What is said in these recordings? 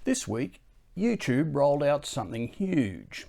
This week, YouTube rolled out something huge.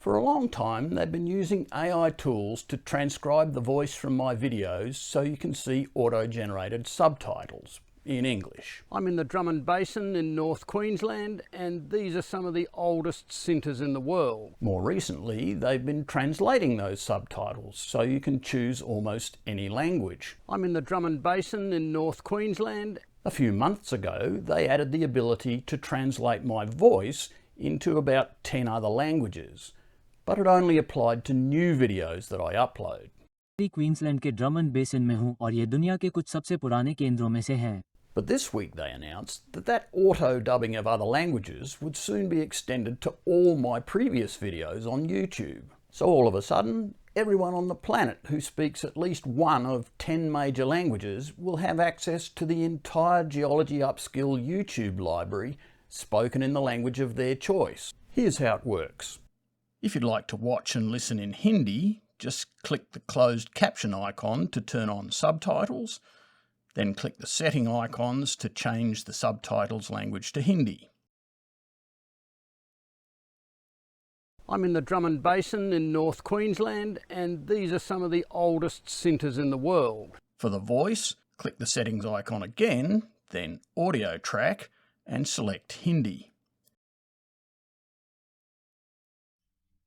For a long time, they've been using AI tools to transcribe the voice from my videos so you can see auto-generated subtitles in English. I'm in the Drummond Basin in North Queensland, and these are some of the oldest centres in the world. More recently, they've been translating those subtitles so you can choose almost any language. I'm in the Drummond Basin in North Queensland. A few months ago, they added the ability to translate my voice into about 10 other languages, but it only applied to new videos that I upload. Queensland के Drummond basin में हूं और ये दुनिया के कुछ सबसे पुराने केंद्रों में से है. But this week they announced that auto-dubbing of other languages would soon be extended to all my previous videos on YouTube. So all of a sudden, everyone on the planet who speaks at least one of 10 major languages will have access to the entire Geology Upskill YouTube library spoken in the language of their choice. Here's how it works. If you'd like to watch and listen in Hindi, just click the closed caption icon to turn on subtitles, then click the setting icons to change the subtitles language to Hindi. I'm in the Drummond Basin in North Queensland, and these are some of the oldest centres in the world. For the voice, click the settings icon again, then audio track, and select Hindi.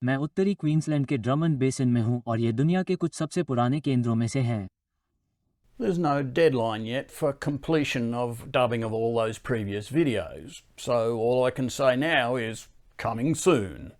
मैं उत्तरी Queensland के Drummond basin में हूं और ये दुनिया के कुछ सबसे पुराने केंद्रों में से है. There's no deadline yet for completion of dubbing of all those previous videos, so all I can say now is coming soon.